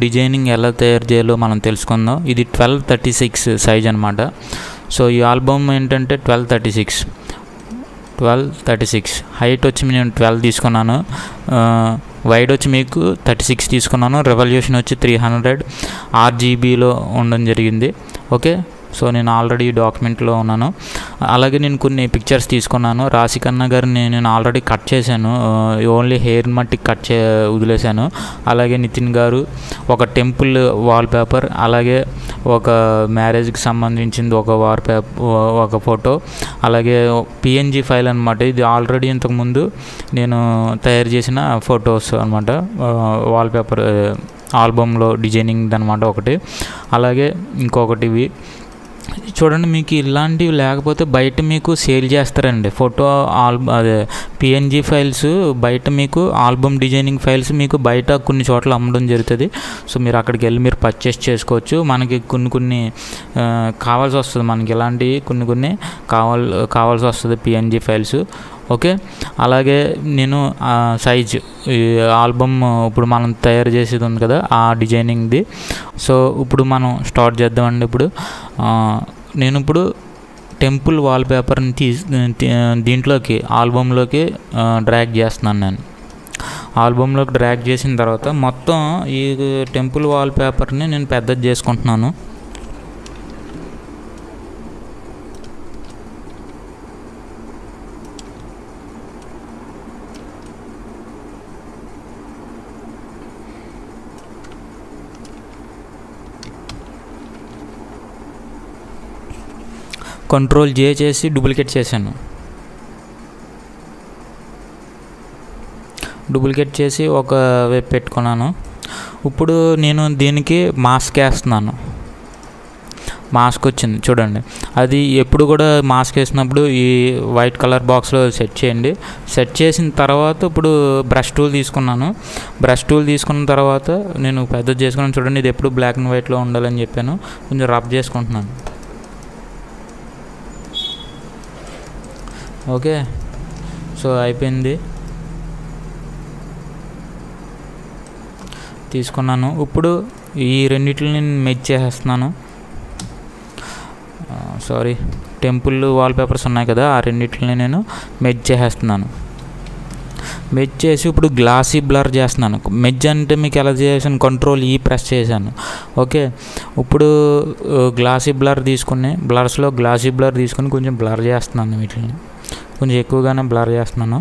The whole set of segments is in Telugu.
డిజైనింగ్ ఎలా తయారు చేయాలో మనం తెలుసుకుందాం. ఇది 1236 సైజ్ అనమాట. సో ఈ ఆల్బమ్ ఏంటంటే 1236 హైట్ వచ్చి నేను 12 తీసుకున్నాను, వైడ్ వచ్చి మీకు 36 తీసుకున్నాను, రెవల్యూషన్ వచ్చి 300 RGBలో ఉండడం జరిగింది. ఓకే, సో నేను ఆల్రెడీ డాక్యుమెంట్లో ఉన్నాను. అలాగే నేను కొన్ని పిక్చర్స్ తీసుకున్నాను. రాశికన్నా గారిని నేను ఆల్రెడీ కట్ చేశాను, ఓన్లీ హెయిర్ మట్టి వదిలేశాను. అలాగే నితిన్ గారు ఒక టెంపుల్ వాల్పేపర్, అలాగే ఒక మ్యారేజ్కి సంబంధించింది ఒక ఫోటో, అలాగే PNG ఫైల్ అనమాట. ఇది ఆల్రెడీ ఇంతకుముందు నేను తయారు చేసిన ఫొటోస్ అనమాట. వాల్పేపర్ ఆల్బంలో డిజైనింగ్ అనమాట ఒకటి. అలాగే ఇంకొకటి ఇవి చూడండి, మీకు ఇలాంటివి లేకపోతే బయట మీకు సేల్ చేస్తారండి. అదే PNG ఫైల్స్ బయట మీకు ఆల్బమ్ డిజైనింగ్ ఫైల్స్ మీకు బయట కొన్ని చోట్ల అమ్మడం జరుగుతుంది. సో మీరు అక్కడికి వెళ్ళి మీరు పర్చేస్ చేసుకోవచ్చు. మనకి కొన్ని కావాల్సి వస్తుంది, మనకి ఇలాంటివి కొన్ని కావాల్సి వస్తుంది PNG ఫైల్స్. ఓకే, అలాగే నేను సైజ్ ఆల్బమ్ ఇప్పుడు మనం తయారు చేసేది ఉంది కదా, ఆ డిజైనింగ్ది. సో ఇప్పుడు మనం స్టార్ట్ చేద్దామండి. నేను ఇప్పుడు టెంపుల్ వాల్పేపర్ని దీంట్లోకి ఆల్బంలోకి డ్రాగ్ చేస్తున్నాను. నేను ఆల్బంలోకి డ్రాగ్ చేసిన తర్వాత మొత్తం ఈ టెంపుల్ వాల్పేపర్ని నేను పెద్దది చేసుకుంటున్నాను. Ctrl J చేసి డూప్లికేట్ చేశాను. డూప్లికేట్ చేసి ఒక వైపు పెట్టుకున్నాను. ఇప్పుడు నేను దీనికి మాస్క్ వేస్తున్నాను. మాస్క్ వచ్చింది చూడండి. అది ఎప్పుడు కూడా మాస్క్ వేసినప్పుడు ఈ వైట్ కలర్ బాక్స్లో సెట్ చేయండి. సెట్ చేసిన తర్వాత ఇప్పుడు బ్రష్ టూల్ తీసుకున్నాను. బ్రష్ టూల్ తీసుకున్న తర్వాత నేను పెద్దది చేసుకున్నాను. చూడండి, ఇది ఎప్పుడు బ్లాక్ అండ్ వైట్లో ఉండాలని చెప్పాను. కొంచెం రబ్ చేసుకుంటున్నాను. ఓకే, సో అయిపోయింది, తీసుకున్నాను. ఇప్పుడు ఈ రెండిటిని నేను మెర్జ్ చేసేస్తున్నాను. టెంపుల్ వాల్పేపర్స్ ఉన్నాయి కదా, ఆ రెండిటిని నేను మెర్జ్ చేసేస్తున్నాను. మెర్జ్ చేసి ఇప్పుడు గ్లాసీ బ్లర్ చేస్తున్నాను. మెర్జ్ అంటే మీకు ఎలా చేసాను, Ctrl E ప్రెస్ చేశాను. ఓకే, ఇప్పుడు గ్లాసీ బ్లర్ తీసుకుని బ్లర్స్లో గ్లాసీ బ్లర్ తీసుకుని కొంచెం బ్లర్ చేస్తున్నాను. వీటిని కొంచెం ఎక్కువగానే బ్లర్ చేస్తున్నాను.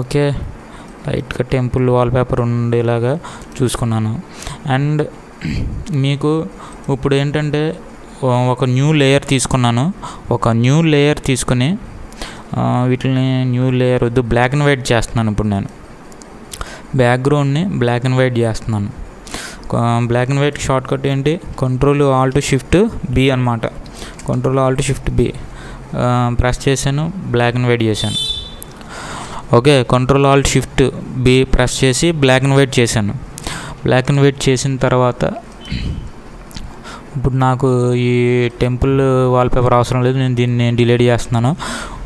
ఓకే, లైట్గా టెంపుల్ వాల్పేపర్ ఉండేలాగా చూసుకున్నాను. అండ్ మీకు ఇప్పుడు ఏంటంటే ఒక న్యూ లేయర్ తీసుకున్నాను. ఒక న్యూ లేయర్ తీసుకుని వీటిని న్యూ లేయర్ వద్దు, బ్లాక్ అండ్ వైట్ చేస్తున్నాను. ఇప్పుడు నేను బ్యాక్గ్రౌండ్ని బ్లాక్ అండ్ వైట్ చేస్తున్నాను. Black and white shortcut ఏంటి, Ctrl Alt Shift B అనమాట. Ctrl Alt Shift B press చేశాను, బ్లాక్ అండ్ వైట్ చేశాను. Okay, Ctrl Alt Shift B press చేసి బ్లాక్ అండ్ వైట్ చేశాను. బ్లాక్ అండ్ వైట్ చేసిన తర్వాత ఇప్పుడు నాకు ఈ టెంపుల్ వాల్పేపర్ అవసరం లేదు, నేను దీన్ని డిలీట్ చేస్తున్నాను.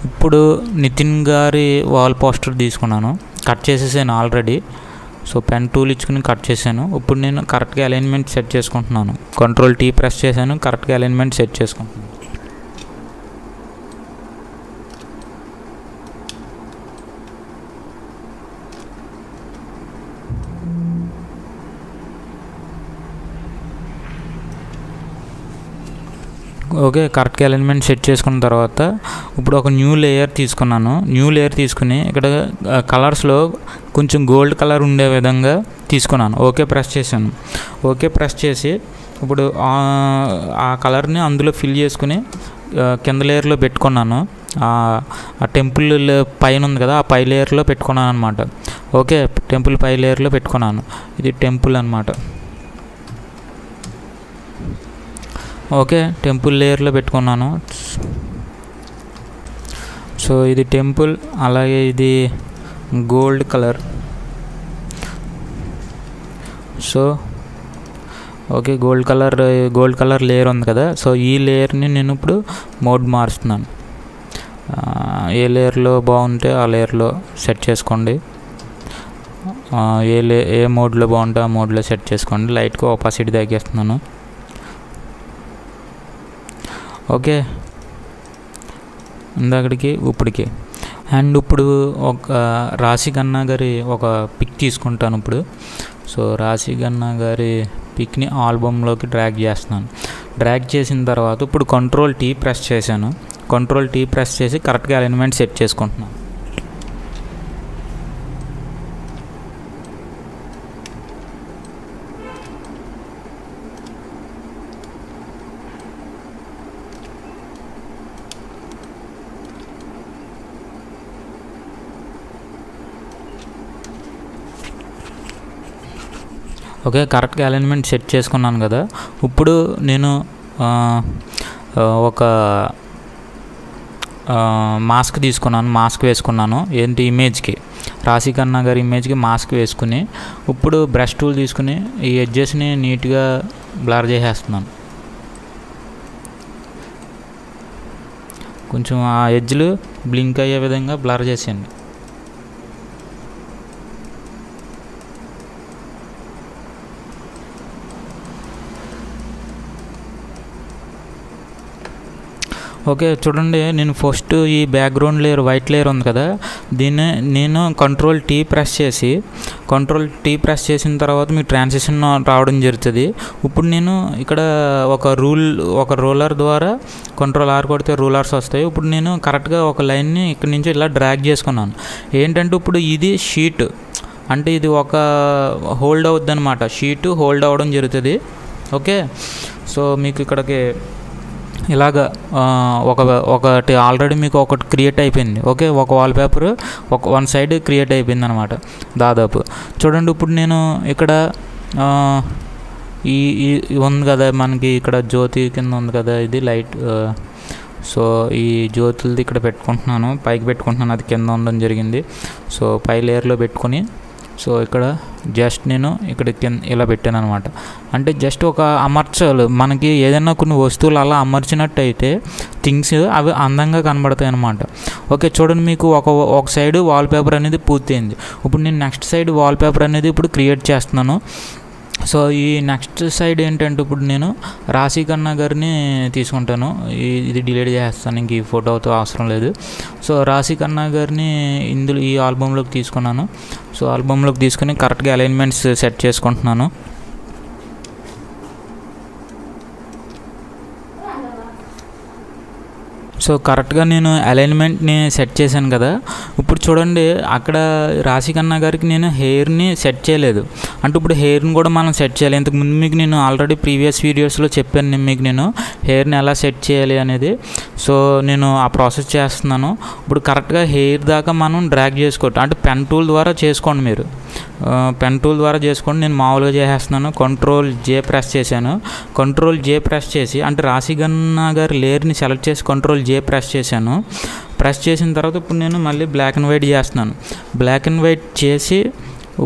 ఇప్పుడు నితిన్ గారి వాల్ పోస్టర్ తీసుకున్నాను, కట్ చేసేసాను ఆల్రెడీ. సో పెన్ టూల్ ఇచ్చుకుని కట్ చేశాను. ఇప్పుడు నేను కరెక్ట్గా అలైన్మెంట్ సెట్ చేసుకుంటున్నాను. Ctrl T ప్రెస్ చేశాను, కరెక్ట్గా అలైన్మెంట్ సెట్ చేసుకుంటున్నాను. ఓకే, కరెక్ట్గా అలైన్మెంట్ సెట్ చేసుకున్న తర్వాత ఇప్పుడు ఒక న్యూ లేయర్ తీసుకున్నాను. న్యూ లేయర్ తీసుకుని ఇక్కడ కలర్స్లో కొంచెం గోల్డ్ కలర్ ఉండే విధంగా తీసుకున్నాను. ఓకే ప్రెస్ చేశాను. ఓకే ప్రెస్ చేసి ఇప్పుడు ఆ కలర్ని అందులో ఫిల్ చేసుకుని కింద లేయర్లో పెట్టుకున్నాను. ఆ టెంపుల్ పైన ఉంది కదా, ఆ పై లేయర్లో పెట్టుకున్నాను అనమాట. ఓకే, టెంపుల్ పై లేయర్లో పెట్టుకున్నాను. ఇది టెంపుల్ అనమాట. ఓకే, టెంపుల్ లేయర్లో పెట్టుకున్నాను. సో ఇది టెంపుల్, అలాగే ఇది gold colour. So okay, gold colour layer ఉంది కదా, సో ఈ లేయర్ని నేను ఇప్పుడు మోడ్ మారుస్తున్నాను. ఏ లేయర్లో బాగుంటే ఆ లేయర్లో సెట్ చేసుకోండి. ఏ మోడ్లో బాగుంటే ఆ మోడ్లో సెట్ చేసుకోండి. లైట్గా ఒపాసిటీ తగ్గిస్తున్నాను. ఓకే, ఇందాకడికి ఇప్పటికి. అండ్ ఇప్పుడు ఒక రాశి ఖన్నా గారి ఒక పిక్ తీసుకుంటాను ఇప్పుడు. సో రాశి ఖన్నా గారి పిక్ని ఆల్బమ్లోకి డ్రాగ్ చేస్తున్నాను. డ్రాగ్ చేసిన తర్వాత ఇప్పుడు కంట్రోల్ T ప్రెస్ చేశాను. కంట్రోల్ T ప్రెస్ చేసి కరెక్ట్గా అలైన్మెంట్ సెట్ చేసుకుంటున్నాను. ఓకే, కరెక్ట్గా అలైన్మెంట్ సెట్ చేసుకున్నాను కదా. ఇప్పుడు నేను ఒక మాస్క్ తీసుకున్నాను, మాస్క్ వేసుకున్నాను. ఏంటి ఇమేజ్కి, రాశి ఖన్నా గారి ఇమేజ్కి మాస్క్ వేసుకుని ఇప్పుడు బ్రష్ టూల్ తీసుకుని ఈ ఎడ్జెస్ని నీట్గా బ్లర్ చేసేస్తున్నాను. కొంచెం ఆ ఎడ్జ్లు బ్లింక్ అయ్యే విధంగా బ్లర్ చేసేయండి. ఓకే, చూడండి, నేను ఫస్ట్ ఈ బ్యాక్గ్రౌండ్ లేయర్ వైట్ లేయర్ ఉంది కదా, దీన్ని నేను కంట్రోల్ T ప్రెస్ చేసిన తర్వాత మీకు ట్రాన్సిషన్ రావడం జరుగుతుంది. ఇప్పుడు నేను ఇక్కడ ఒక రూలర్ ద్వారా కంట్రోల్ R కొడితే రూలర్స్ వస్తాయి. ఇప్పుడు నేను కరెక్ట్గా ఒక లైన్ని ఇక్కడ నుంచి ఇలా డ్రాగ్ చేసుకున్నాను. ఏంటంటే ఇప్పుడు ఇది షీట్ అంటే ఇది ఒక హోల్డ్ అవుద్ది అనమాట. షీట్ హోల్డ్ అవ్వడం జరుగుతుంది. ఓకే, సో మీకు ఇక్కడికి ఇలాగా ఒకటి ఆల్రెడీ మీకు ఒకటి క్రియేట్ అయిపోయింది. ఓకే, ఒక వాల్పేపర్ వన్ సైడ్ క్రియేట్ అయిపోయింది అనమాట దాదాపు. చూడండి, ఇప్పుడు నేను ఇక్కడ ఈ ఉంది కదా మనకి ఇక్కడ జ్యోతి కింద ఉంది కదా, ఇది లైట్. సో ఈ జ్యోతులది ఇక్కడ పెట్టుకుంటున్నాను, పైకి పెట్టుకుంటున్నాను, అది కింద ఉండడం జరిగింది. సో పై లేయర్లో పెట్టుకొని సో ఇక్కడ జస్ట్ నేను ఇక్కడ ఇలా పెట్టాను అనమాట. అంటే జస్ట్ ఒక అమర్చాలు, మనకి ఏదైనా కొన్ని వస్తువులు అలా అమర్చినట్టు అయితే థింగ్స్ అవి అందంగా కనబడతాయి అన్నమాట. ఓకే, చూడండి, మీకు ఒక సైడ్ వాల్పేపర్ అనేది పూర్తయింది. ఇప్పుడు నేను నెక్స్ట్ సైడ్ వాల్పేపర్ అనేది ఇప్పుడు క్రియేట్ చేస్తున్నాను. సో ఈ నెక్స్ట్ సైడ్ ఏంటంటే ఇప్పుడు నేను రాశి ఖన్నా గారిని తీసుకుంటాను. ఇది డిలీట్ చేస్తాను, ఇంక ఈ ఫోటోతో అవసరం లేదు. సో రాశి ఖన్నా గారిని ఈ ఆల్బమ్లోకి తీసుకున్నాను. సో ఆల్బమ్లోకి తీసుకుని కరెక్ట్గా అలైన్మెంట్స్ సెట్ చేసుకుంటున్నాను. సో కరెక్ట్గా నేను అలైన్మెంట్ని సెట్ చేశాను కదా. ఇప్పుడు చూడండి, అక్కడ రాశి ఖన్నా గారికి నేను హెయిర్ని సెట్ చేయలేదు. అంటే ఇప్పుడు హెయిర్ని కూడా మనం సెట్ చేయాలి. ఇంతకుముందు మీకు నేను ఆల్రెడీ ప్రీవియస్ వీడియోస్లో చెప్పాను మీకు నేను హెయిర్ని ఎలా సెట్ చేయాలి అనేది. సో నేను ఆ ప్రాసెస్ చేస్తున్నాను. ఇప్పుడు కరెక్ట్గా హెయిర్ దాకా మనం డ్రాగ్ చేసుకోవచ్చు. అంటే పెన్ టూల్ ద్వారా చేసుకోండి, మీరు పెన్ టూల్ ద్వారా చేసుకోండి. నేను మామూలుగా చేసేస్తున్నాను. కంట్రోల్ J ప్రెస్ చేశాను. కంట్రోల్ J ప్రెస్ చేసి అంటే రాశి ఖన్నా గారి లేయర్ని సెలెక్ట్ చేసి కంట్రోల్ J ప్రెస్ చేశాను. ప్రెస్ చేసిన తర్వాత ఇప్పుడు నేను మళ్ళీ బ్లాక్ అండ్ వైట్ చేస్తున్నాను. బ్లాక్ అండ్ వైట్ చేసి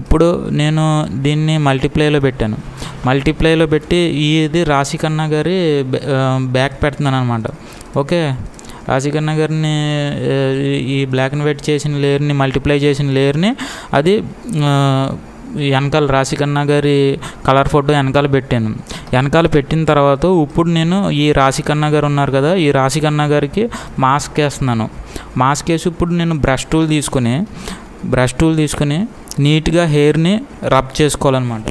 ఇప్పుడు నేను దీన్ని మల్టీప్లైలో పెట్టాను. మల్టీప్లైలో పెట్టి ఇది రాశి ఖన్నా గారి బ్యాక్ పెడుతున్నాను అనమాట. ఓకే, రాశి ఖన్నా గారిని ఈ బ్లాక్ అండ్ వైట్ చేసిన లేయర్ని మల్టిప్లై చేసిన లేయర్ని అది వెనకాల రాశి ఖన్నా గారి కలర్ ఫోటో వెనకాల పెట్టాను. వెనకాల పెట్టిన తర్వాత ఇప్పుడు నేను ఈ రాశి ఖన్నా గారు ఉన్నారు కదా, ఈ రాశి ఖన్నా గారికి మాస్క్ వేస్తున్నాను. మాస్క్ వేసి ఇప్పుడు నేను బ్రష్ టూల్ తీసుకుని నీట్గా హెయిర్ని రబ్ చేసుకోవాలన్నమాట.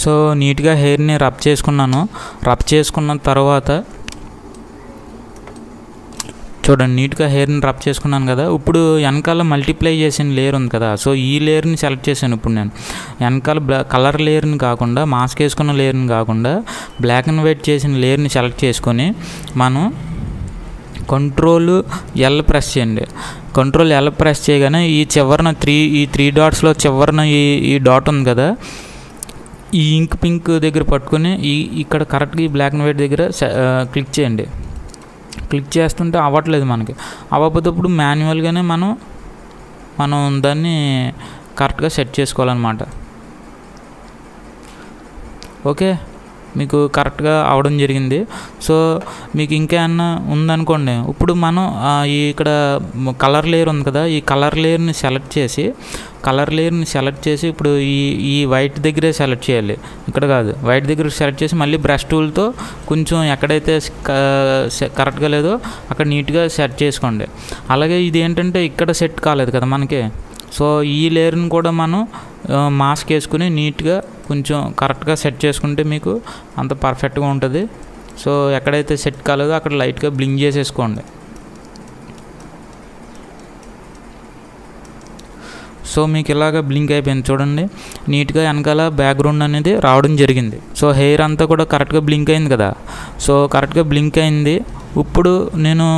సో నీట్గా హెయిర్ని రబ్ చేసుకున్నాను. రబ్ చేసుకున్న తర్వాత చూడండి, నీట్గా హెయిర్ని రబ్ చేసుకున్నాను కదా. ఇప్పుడు వెనకాల మల్టిప్లై చేసిన లేయర్ ఉంది కదా, సో ఈ లేయర్ని సెలెక్ట్ చేశాను. ఇప్పుడు నేను వెనకాల కలర్ లేయర్ని కాకుండా మాస్క్ వేసుకున్న లేయర్ని కాకుండా బ్లాక్ అండ్ వైట్ చేసిన లేయర్ని సెలెక్ట్ చేసుకొని మనం కంట్రోల్ L ప్రెస్ చేయండి. కంట్రోల్ L ప్రెస్ చేయగానే ఈ చివరన త్రీ డాట్స్లో చివరన ఈ డాట్ ఉంది కదా, ఈ ఇంక్ పింక్ దగ్గర పట్టుకొని ఇక్కడ కరెక్ట్గా ఈ బ్లాక్ అండ్ వైట్ దగ్గర క్లిక్ చేయండి. క్లిక్ చేస్తుంటే అవ్వట్లేదు, మనకి అవ్వకపోతేప్పుడు మాన్యువల్గానే మనం దాన్ని కరెక్ట్గా సెట్ చేసుకోవాలన్నమాట. ఓకే, మీకు కరెక్ట్గా అవడం జరిగింది. సో మీకు ఇంకేమన్నా ఉందనుకోండి, ఇప్పుడు మనం ఇక్కడ కలర్ లేయర్ ఉంది కదా, ఈ కలర్ లేయర్ని సెలెక్ట్ చేసి ఇప్పుడు ఈ వైట్ దగ్గరే సెలెక్ట్ చేయాలి, ఇక్కడ కాదు, వైట్ దగ్గర సెలెక్ట్ చేసి మళ్ళీ బ్రష్ టూల్తో కొంచెం ఎక్కడైతే కరెక్ట్గా లేదో అక్కడ నీట్గా సెట్ చేసుకోండి. అలాగే ఇది ఏంటంటే ఇక్కడ సెట్ కాలేదు కదా మనకి, సో ఈ లేయర్ని కూడా మనం మాస్క్ వేసుకుని నీట్గా కొంచెం కరెక్ట్గా సెట్ చేసుకుంటే మీకు అంత పర్ఫెక్ట్గా ఉంటుంది. సో ఎక్కడైతే సెట్ కాలేదో అక్కడ లైట్గా బ్లింక్ చేసేసుకోండి. సో మీకు ఇలాగ బ్లింక్ అయిపోయింది చూడండి, నీట్గా వెనకాల బ్యాక్గ్రౌండ్ అనేది రావడం జరిగింది. సో హెయిర్ అంతా కూడా కరెక్ట్గా బ్లింక్ అయింది కదా, సో కరెక్ట్గా బ్లింక్ అయింది. ఇప్పుడు నేను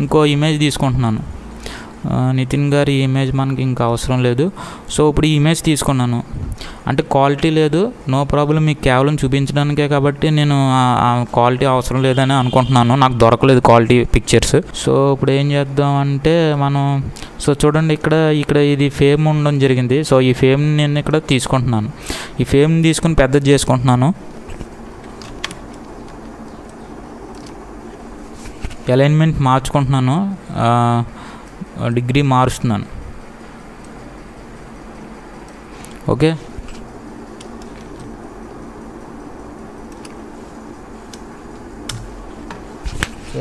ఇంకో ఇమేజ్ తీసుకుంటున్నాను. నితిన్ గారి ఇమేజ్ మనకి ఇంకా అవసరం లేదు. సో ఇప్పుడు ఈ ఇమేజ్ తీసుకున్నాను, అంటే క్వాలిటీ లేదు, నో ప్రాబ్లం, మీకు కేవలం చూపించడానికే కాబట్టి నేను క్వాలిటీ అవసరం లేదని అనుకుంటున్నాను, నాకు దొరకలేదు క్వాలిటీ పిక్చర్స్. సో ఇప్పుడు ఏం చేద్దాం అంటే సో చూడండి ఇక్కడ ఇది ఫేమ్ ఉండడం జరిగింది. సో ఈ ఫేమ్ నేను ఇక్కడ తీసుకుంటున్నాను, ఈ ఫేమ్ తీసుకుని పెద్దది చేసుకుంటున్నాను. అలైన్మెంట్ మార్చుకుంటున్నాను, డిగ్రీ మారుస్తున్నాను. ఓకే,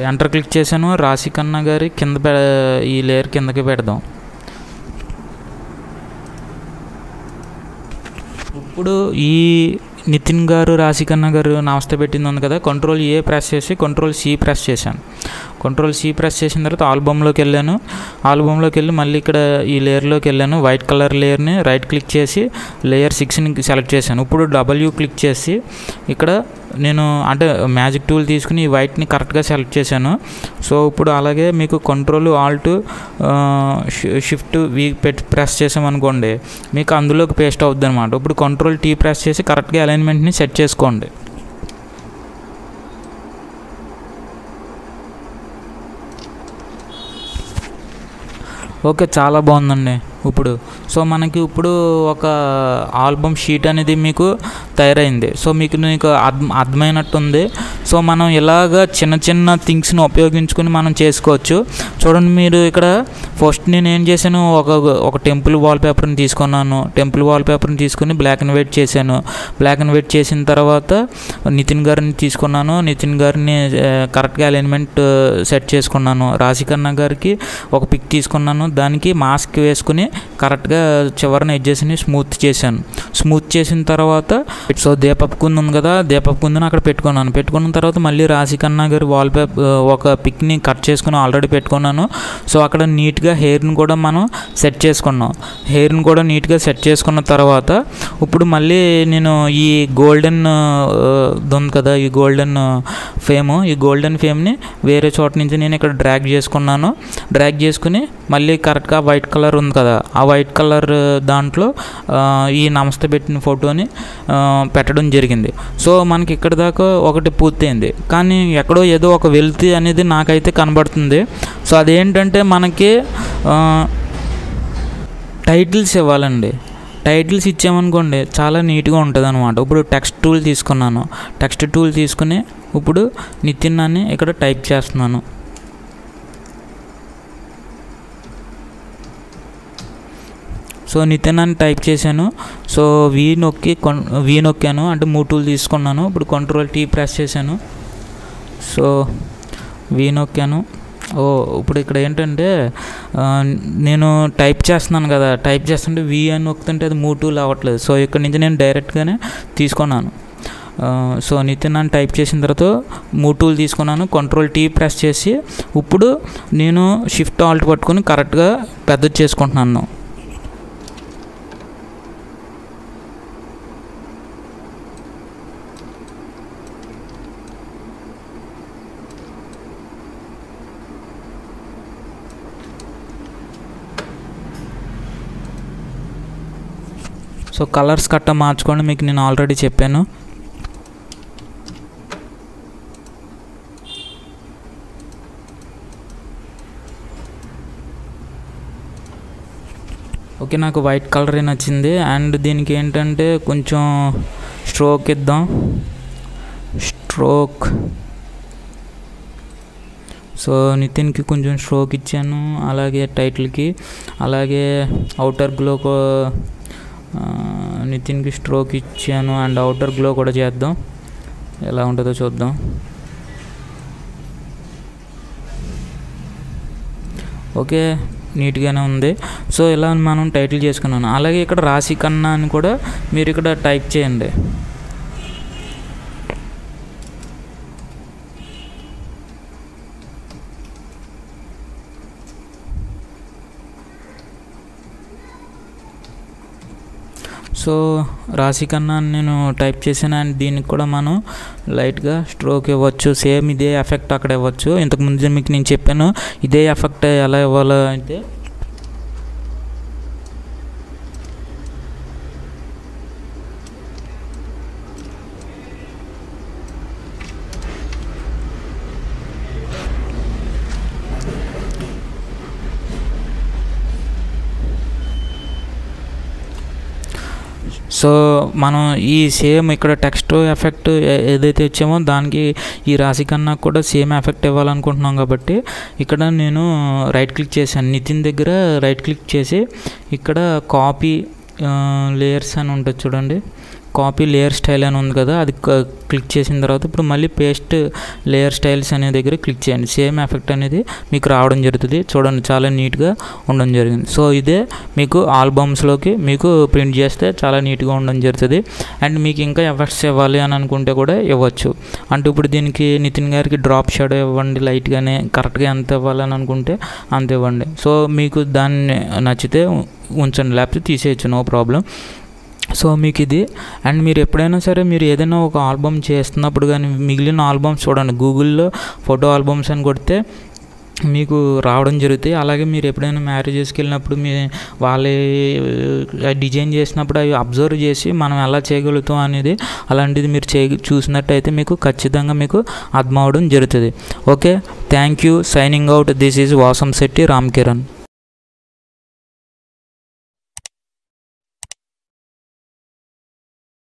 ఎంటర్ క్లిక్ చేశాను. రాశికన్నా గారి ఈ లేయర్ కిందకి పెడదాం. ఇప్పుడు ఈ నితిన్ గారు రాశికన్నా గారు నమస్తే పెట్టింది ఉంది కదా, Ctrl+A ప్రెస్ చేసి Ctrl+C ప్రెస్ చేశాను. Ctrl+C ప్రెస్ చేసిన తర్వాత ఆల్బమ్లోకి వెళ్ళాను. ఆల్బమ్లోకి వెళ్ళి మళ్ళీ ఇక్కడ ఈ లేయర్లోకి వెళ్ళాను. వైట్ కలర్ లేయర్ని రైట్ క్లిక్ చేసి లేయర్ 6ని సెలెక్ట్ చేశాను. ఇప్పుడు W క్లిక్ చేసి ఇక్కడ నేను అంటే మ్యాజిక్ టూల్ తీసుకుని ఈ వైట్ని కరెక్ట్గా సెలెక్ట్ చేశాను. సో ఇప్పుడు అలాగే మీకు Ctrl+Alt+Shift+V ప్రెస్ చేసామనుకోండి, మీకు అందులోకి పేస్ట్ అవుద్ది అనమాట. ఇప్పుడు Ctrl+T ప్రెస్ చేసి కరెక్ట్గా అలైన్మెంట్ని సెట్ చేసుకోండి. ఓకే, చాలా బాగుందండి. సో మనకి ఇప్పుడు ఒక ఆల్బమ్ షీట్ అనేది మీకు తయారైంది. సో మీకు అర్థమైనట్టుంది. సో మనం ఇలాగ చిన్న చిన్న థింగ్స్ని ఉపయోగించుకుని మనం చేసుకోవచ్చు. చూడండి, మీరు ఇక్కడ ఫస్ట్ నేను ఏం చేశాను, ఒక టెంపుల్ వాల్పేపర్ని తీసుకున్నాను. టెంపుల్ వాల్పేపర్ని తీసుకుని బ్లాక్ అండ్ వైట్ చేశాను. బ్లాక్ అండ్ వైట్ చేసిన తర్వాత నితిన్ గారిని తీసుకున్నాను. నితిన్ గారిని కరెక్ట్గా అలైన్మెంట్ సెట్ చేసుకున్నాను. రాశికన్నా గారికి ఒక పిక్ తీసుకున్నాను, దానికి మాస్క్ వేసుకుని కరెక్ట్గా చివరిన ఎడ్జెస్ని స్మూత్ చేశాను. స్మూత్ చేసిన తర్వాత సో దీపక్ కుంద్ ఉంది కదా, దీపక్ కుంద్ని అక్కడ పెట్టుకున్న తర్వాత మళ్ళీ రాశికన్నా గారి ఒక పిక్ని కట్ చేసుకుని ఆల్రెడీ పెట్టుకున్నాను. సో అక్కడ నీట్గా హెయిర్ని కూడా మనం సెట్ చేసుకున్నాం. హెయిర్ని కూడా నీట్గా సెట్ చేసుకున్న తర్వాత ఇప్పుడు మళ్ళీ నేను ఈ గోల్డెన్ ఉంది కదా, ఈ గోల్డెన్ ఫేమ్ని వేరే చోట నుంచి నేను ఇక్కడ డ్రాగ్ చేసుకున్నాను. డ్రాగ్ చేసుకుని మళ్ళీ కరెక్ట్గా వైట్ కలర్ ఉంది కదా, ఆ వైట్ కలర్ దాంట్లో ఈ నమస్తే పెట్టిన ఫోటోని పెట్టడం జరిగింది. సో మనకి ఇక్కడ దాకా ఒకటి పూర్తయింది, కానీ ఎక్కడో ఏదో ఒక వెల్తీ అనేది నాకైతే కనబడుతుంది. సో అదేంటంటే మనకి టైటిల్స్ ఇవ్వాలండి. టైటిల్స్ ఇచ్చామనుకోండి చాలా నీట్గా ఉంటుంది అనమాట. ఇప్పుడు టెక్స్ట్ టూల్ తీసుకున్నాను. టెక్స్ట్ టూల్ తీసుకుని ఇప్పుడు నితిన్ అని ఇక్కడ టైప్ చేస్తున్నాను. సో నితిన్ అని టైప్ చేశాను. సో వి నొక్కాను, అంటే 3 టూల్ తీసుకున్నాను. ఇప్పుడు Ctrl+T ప్రెస్ చేశాను. So we నొక్కాను. ఇప్పుడు ఇక్కడ ఏంటంటే నేను టైప్ చేస్తున్నాను కదా, టైప్ చేస్తుంటే వి అని నొక్కుతుంటే అది 3 టూల్ అవ్వట్లేదు. సో ఇక్కడ నుంచి నేను డైరెక్ట్గానే తీసుకున్నాను. సో నితిన్ అని టైప్ చేసిన తర్వాత 3 టూల్ తీసుకున్నాను. Ctrl+T ప్రెస్ చేసి ఇప్పుడు నేను Shift+Alt పట్టుకొని కరెక్ట్గా పెద్దది చేసుకుంటున్నాను. సో కలర్స్ కట్ట మార్చుకోండి, మీకు నేను ఆల్రెడీ చెప్పాను. ఓకే, నాకు వైట్ కలరే నచ్చింది. అండ్ దీనికి ఏంటంటే కొంచెం స్ట్రోక్ ఇద్దాం. స్ట్రోక్, సో నితిన్కి కొంచెం స్ట్రోక్ ఇచ్చాను, అలాగే టైటిల్కి, అలాగే అవుటర్ గ్లో నితిన్కి స్ట్రోక్ ఇచ్చాను. అండ్ అవుటర్ గ్లో కూడా చేద్దాం, ఎలా ఉంటుందో చూద్దాం. ఓకే, నీట్గానే ఉంది. సో ఇలా మనం టైటిల్ చేసుకున్నాను. అలాగే ఇక్కడ రాశి ఖన్నా అని కూడా మీరు ఇక్కడ టైప్ చేయండి. సో రాశి ఖన్నా నేను టైప్ చేశాను. అండ్ దీనికి కూడా మనం లైట్గా స్ట్రోక్ ఇవ్వచ్చు. సేమ్ ఇదే ఎఫెక్ట్ అక్కడ ఇవ్వచ్చు. ఇంతకుముందు మీకు నేను చెప్పాను ఇదే ఎఫెక్ట్ ఎలా ఇవ్వాలో. అయితే సో మనం ఈ సేమ్ ఇక్కడ టెక్స్ట్ ఎఫెక్ట్ ఏదైతే ఇచ్చామో దానికి ఈ రాశి ఖన్నా కూడా సేమ్ ఎఫెక్ట్ ఇవ్వాలనుకుంటున్నాం. కాబట్టి ఇక్కడ నేను రైట్ క్లిక్ చేశాను, నితిన్ దగ్గర రైట్ క్లిక్ చేసి ఇక్కడ కాపీ లేయర్స్ అని ఉంటుంది చూడండి, కాపీ లేయర్ స్టైల్ అని ఉంది కదా, అది క్లిక్ చేసిన తర్వాత ఇప్పుడు మళ్ళీ పేస్ట్ లేయర్ స్టైల్స్ అనే దగ్గర క్లిక్ చేయండి. సేమ్ ఎఫెక్ట్ అనేది మీకు రావడం జరుగుతుంది. చూడండి, చాలా నీట్గా ఉండడం జరిగింది. సో ఇదే మీకు ఆల్బమ్స్లోకి మీకు ప్రింట్ చేస్తే చాలా నీట్గా ఉండడం జరుగుతుంది. అండ్ మీకు ఇంకా ఎఫెక్ట్స్ ఇవ్వాలి అని అనుకుంటే కూడా ఇవ్వచ్చు. అంటే ఇప్పుడు దీనికి నితిన్ గారికి డ్రాప్ షాడో ఇవ్వండి, లైట్గానే కరెక్ట్గా ఎంత ఇవ్వాలని అనుకుంటే అంత ఇవ్వండి. సో మీకు దాన్ని నచ్చితే ఉంచండి, లేకపోతే తీసేయచ్చు, నో ప్రాబ్లం. సో మీకు ఇది. అండ్ మీరు ఎప్పుడైనా సరే మీరు ఏదైనా ఒక ఆల్బమ్ చేస్తున్నప్పుడు కానీ మిగిలిన ఆల్బమ్స్ చూడండి, గూగుల్లో ఫోటో ఆల్బమ్స్ అని కొడితే మీకు రావడం జరుగుతాయి. అలాగే మీరు ఎప్పుడైనా మ్యారేజెస్కి వెళ్ళినప్పుడు వాళ్ళే డిజైన్ చేసినప్పుడు అవి అబ్జర్వ్ చేసి మనం ఎలా చేయగలుగుతాం అనేది అలాంటిది మీరు చూసినట్టయితే మీకు ఖచ్చితంగా మీకు అర్థం అవడం జరుగుతుంది. Okay, thank you. Signing out. This is Vasamsetti Ram Kiran.